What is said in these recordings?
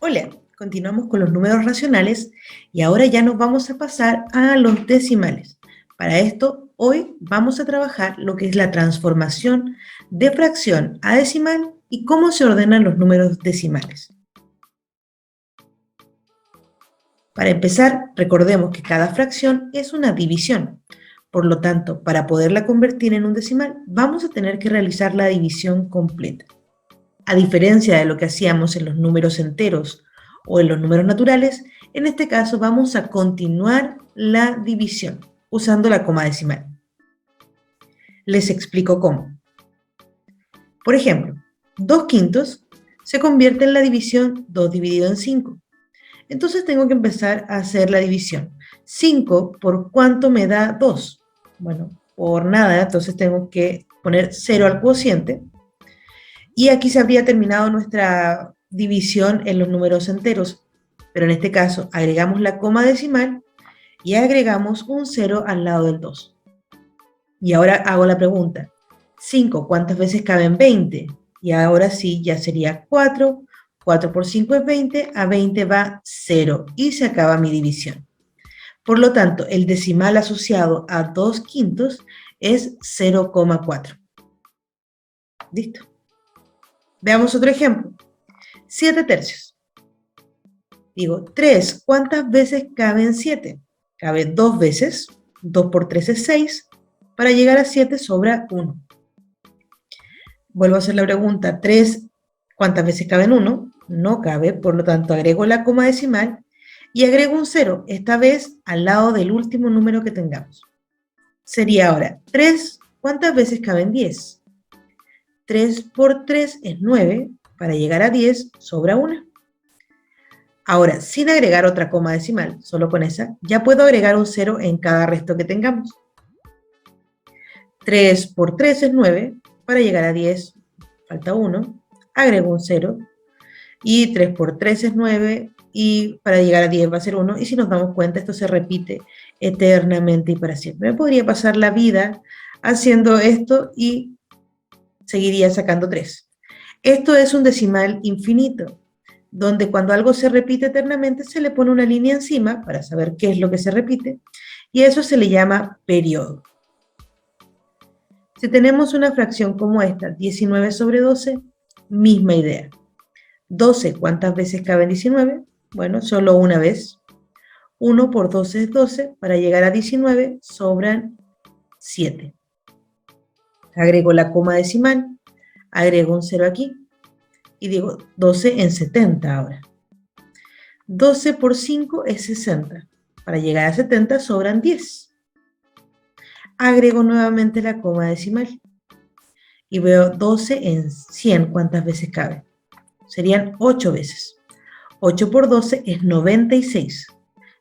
Hola, continuamos con los números racionales y ahora ya nos vamos a pasar a los decimales. Para esto, hoy vamos a trabajar lo que es la transformación de fracción a decimal y cómo se ordenan los números decimales. Para empezar, recordemos que cada fracción es una división. Por lo tanto, para poderla convertir en un decimal, vamos a tener que realizar la división completa. A diferencia de lo que hacíamos en los números enteros o en los números naturales, en este caso vamos a continuar la división usando la coma decimal. Les explico cómo. Por ejemplo, 2/5 se convierte en la división 2 dividido en 5. Entonces tengo que empezar a hacer la división. 5 por cuánto me da 2. Bueno, por nada, entonces tengo que poner 0 al cociente. Y aquí se habría terminado nuestra división en los números enteros, pero en este caso agregamos la coma decimal y agregamos un 0 al lado del 2. Y ahora hago la pregunta, 5, ¿cuántas veces caben 20? Y ahora sí, ya sería 4, 4 por 5 es 20, a 20 va 0 y se acaba mi división. Por lo tanto, el decimal asociado a 2/5 es 0,4. ¿Listo? Veamos otro ejemplo. 7/3. Digo, 3, ¿cuántas veces caben 7? Cabe 2 veces, 2 por 3 es 6, para llegar a 7 sobra 1. Vuelvo a hacer la pregunta, 3, ¿cuántas veces caben 1? No cabe, por lo tanto agrego la coma decimal y agrego un 0, esta vez al lado del último número que tengamos. Sería ahora, 3, ¿cuántas veces caben 10? 3 por 3 es 9, para llegar a 10 sobra 1. Ahora, sin agregar otra coma decimal, solo con esa, ya puedo agregar un 0 en cada resto que tengamos. 3 por 3 es 9, para llegar a 10 falta 1, agrego un 0, y 3 por 3 es 9, y para llegar a 10 va a ser 1, y si nos damos cuenta, esto se repite eternamente y para siempre. Me podría pasar la vida haciendo esto y seguiría sacando 3. Esto es un decimal infinito, donde cuando algo se repite eternamente se le pone una línea encima para saber qué es lo que se repite, y eso se le llama periodo. Si tenemos una fracción como esta, 19 sobre 12, misma idea. 12, ¿cuántas veces cabe 19? Bueno, solo una vez. 1 por 12 es 12, para llegar a 19 sobran 7. Agrego la coma decimal, agrego un 0 aquí, y digo 12 en 70 ahora. 12 por 5 es 60. Para llegar a 70 sobran 10. Agrego nuevamente la coma decimal y veo 12 en 100, ¿cuántas veces cabe? Serían 8 veces. 8 por 12 es 96.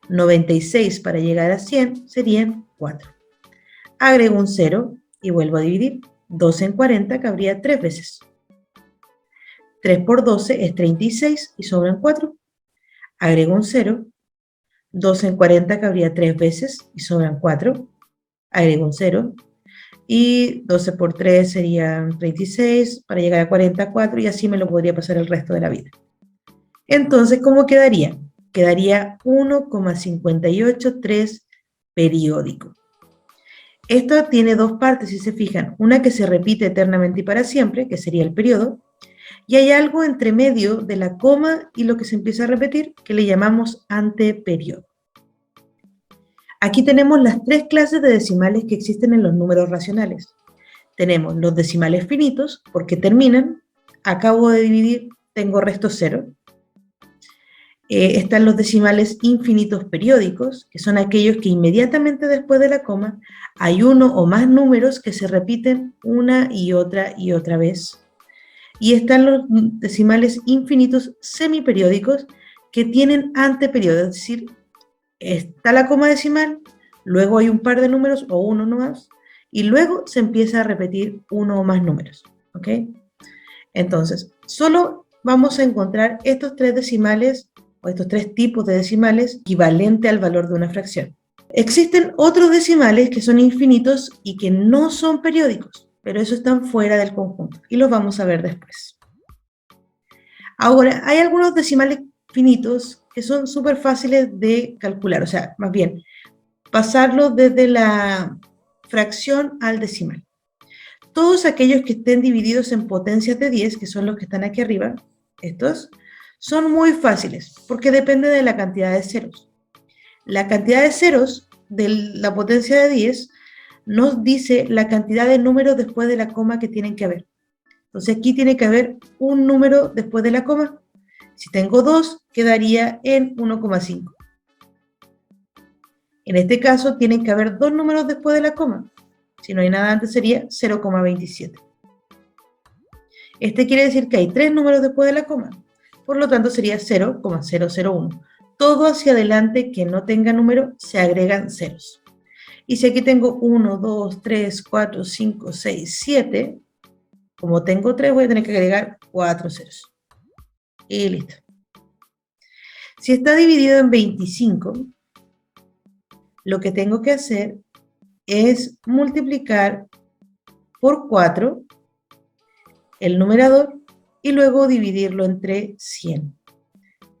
96 para llegar a 100 serían 4. Agrego un 0 y vuelvo a dividir. 12 en 40 cabría 3 veces. 3 por 12 es 36 y sobran 4. Agrego un 0. 12 en 40 cabría 3 veces y sobran 4. Agrego un 0. Y 12 por 3 serían 36, para llegar a 44, y así me lo podría pasar el resto de la vida. Entonces, ¿cómo quedaría? Quedaría 1,583 periódico. Esto tiene dos partes, si se fijan. Una que se repite eternamente y para siempre, que sería el periodo, y hay algo entre medio de la coma y lo que se empieza a repetir, que le llamamos anteperiodo. Aquí tenemos las tres clases de decimales que existen en los números racionales. Tenemos los decimales finitos, porque terminan, acabo de dividir, tengo resto 0. Están los decimales infinitos periódicos, que son aquellos que inmediatamente después de la coma hay uno o más números que se repiten una y otra vez. Y están los decimales infinitos semiperiódicos que tienen anteperiodo, es decir, está la coma decimal, luego hay un par de números o uno nomás, y luego se empieza a repetir uno o más números, ¿ok? Entonces, solo vamos a encontrar estos tres decimales o estos tres tipos de decimales equivalente al valor de una fracción. Existen otros decimales que son infinitos y que no son periódicos, pero esos están fuera del conjunto y los vamos a ver después. Ahora, hay algunos decimales finitos que son súper fáciles de calcular, o sea, más bien, pasarlo desde la fracción al decimal. Todos aquellos que estén divididos en potencias de 10, que son los que están aquí arriba, estos, son muy fáciles, porque depende de la cantidad de ceros. La cantidad de ceros de la potencia de 10 nos dice la cantidad de números después de la coma que tienen que haber. Entonces aquí tiene que haber un número después de la coma. Si tengo 2, quedaría en 1,5. En este caso tienen que haber dos números después de la coma. Si no hay nada antes sería 0,27. Este quiere decir que hay tres números después de la coma. Por lo tanto sería 0,001. Todo hacia adelante que no tenga número se agregan ceros. Y si aquí tengo 1, 2, 3, 4, 5, 6, 7, como tengo 3 voy a tener que agregar 4 ceros. Y listo. Si está dividido en 25, lo que tengo que hacer es multiplicar por 4 el numerador y luego dividirlo entre 100.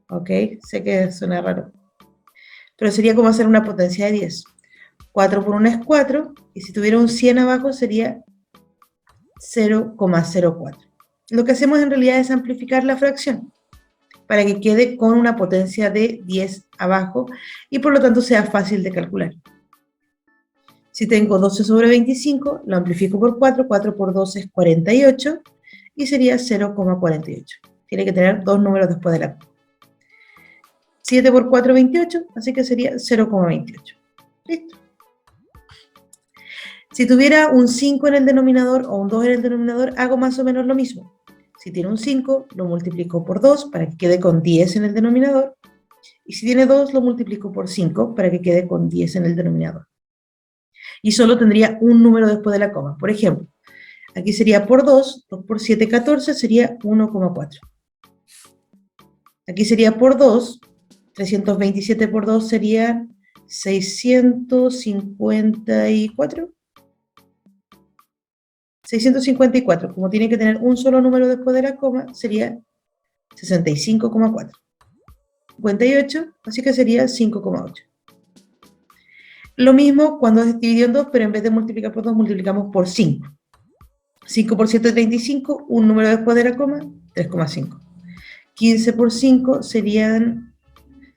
¿Ok? Sé que suena raro, pero sería como hacer una potencia de 10. 4 por 1 es 4, y si tuviera un 100 abajo sería 0,04. Lo que hacemos en realidad es amplificar la fracción para que quede con una potencia de 10 abajo y por lo tanto sea fácil de calcular. Si tengo 12 sobre 25, lo amplifico por 4, 4 por 12 es 48 y sería 0,48. Tiene que tener dos números después de la coma. 7 por 4, 28, así que sería 0,28. Listo. Si tuviera un 5 en el denominador o un 2 en el denominador, hago más o menos lo mismo. Si tiene un 5, lo multiplico por 2 para que quede con 10 en el denominador. Y si tiene 2, lo multiplico por 5 para que quede con 10 en el denominador. Y solo tendría un número después de la coma. Por ejemplo, aquí sería por 2, 2 por 7, 14, sería 1,4. Aquí sería por 2, 327 por 2 sería 654. 654, como tiene que tener un solo número después de la coma, sería 65,4. 58, así que sería 5,8. Lo mismo cuando es dividido en 2, pero en vez de multiplicar por 2, multiplicamos por 5. 5 por 7 es 35, un número después de la coma, 3,5. 15 por 5 serían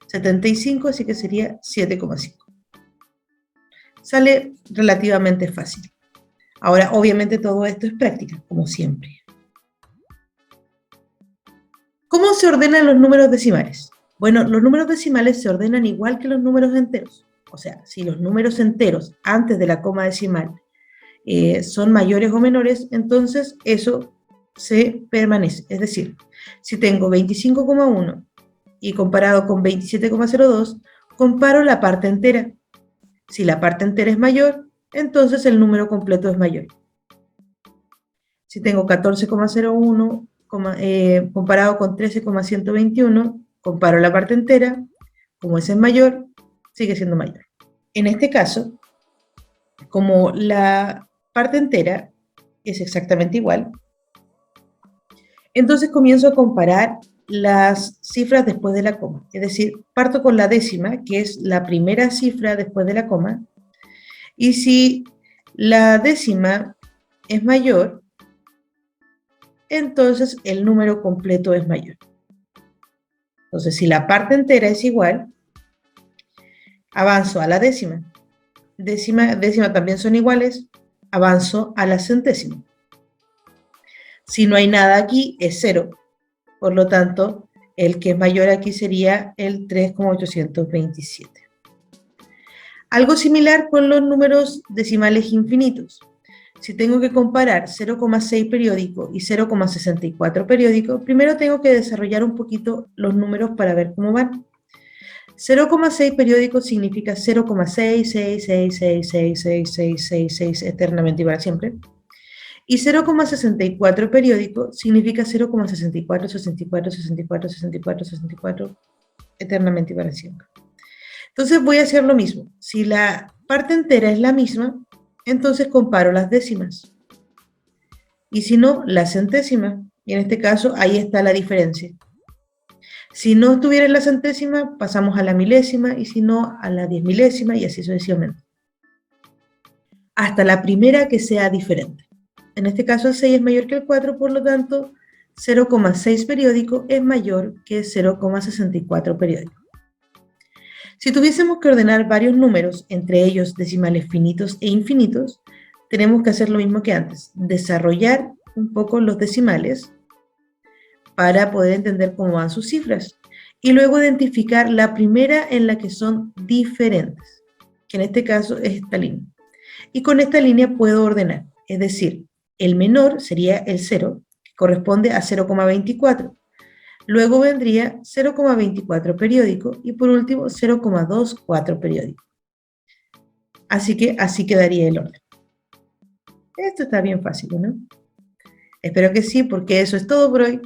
75, así que sería 7,5. Sale relativamente fácil. Ahora, obviamente todo esto es práctica, como siempre. ¿Cómo se ordenan los números decimales? Bueno, los números decimales se ordenan igual que los números enteros. O sea, si los números enteros antes de la coma decimal son mayores o menores, entonces eso se permanece. Es decir, si tengo 25,1 y comparado con 27,02, comparo la parte entera. Si la parte entera es mayor, entonces el número completo es mayor. Si tengo 14,01 comparado con 13,121, comparo la parte entera, como ese es mayor, sigue siendo mayor. En este caso, como la parte entera es exactamente igual, entonces comienzo a comparar las cifras después de la coma. Es decir, parto con la décima, que es la primera cifra después de la coma, y si la décima es mayor, entonces el número completo es mayor. Entonces, si la parte entera es igual, avanzo a la décima. Décima también son iguales, avanzo a la centésima. Si no hay nada aquí, es 0. Por lo tanto, el que es mayor aquí sería el 3,827. Algo similar con los números decimales infinitos. Si tengo que comparar 0,6 periódico y 0,64 periódico, primero tengo que desarrollar un poquito los números para ver cómo van. 0,6 periódico significa 0,666666666 eternamente y para siempre. Y 0,64 periódico significa 0,64, eternamente y para siempre. Entonces voy a hacer lo mismo. Si la parte entera es la misma, entonces comparo las décimas. Y si no, la centésima. Y en este caso, ahí está la diferencia. Si no estuviera en la centésima, pasamos a la milésima, y si no, a la 10 milésima, y así sucesivamente. Hasta la primera que sea diferente. En este caso el 6 es mayor que el 4, por lo tanto 0,6 periódico es mayor que 0,64 periódico. Si tuviésemos que ordenar varios números, entre ellos decimales finitos e infinitos, tenemos que hacer lo mismo que antes, desarrollar un poco los decimales para poder entender cómo van sus cifras y luego identificar la primera en la que son diferentes, que en este caso es esta línea. Y con esta línea puedo ordenar, es decir, el menor sería el 0, que corresponde a 0,24. Luego vendría 0,24 periódico y por último 0,24 periódico. Así que así quedaría el orden. Esto está bien fácil, ¿no? Espero que sí, porque eso es todo por hoy.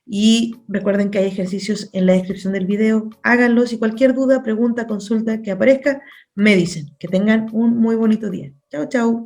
Y recuerden que hay ejercicios en la descripción del video. Háganlos y cualquier duda, pregunta, consulta que aparezca, me dicen. Que tengan un muy bonito día. Chao, chao.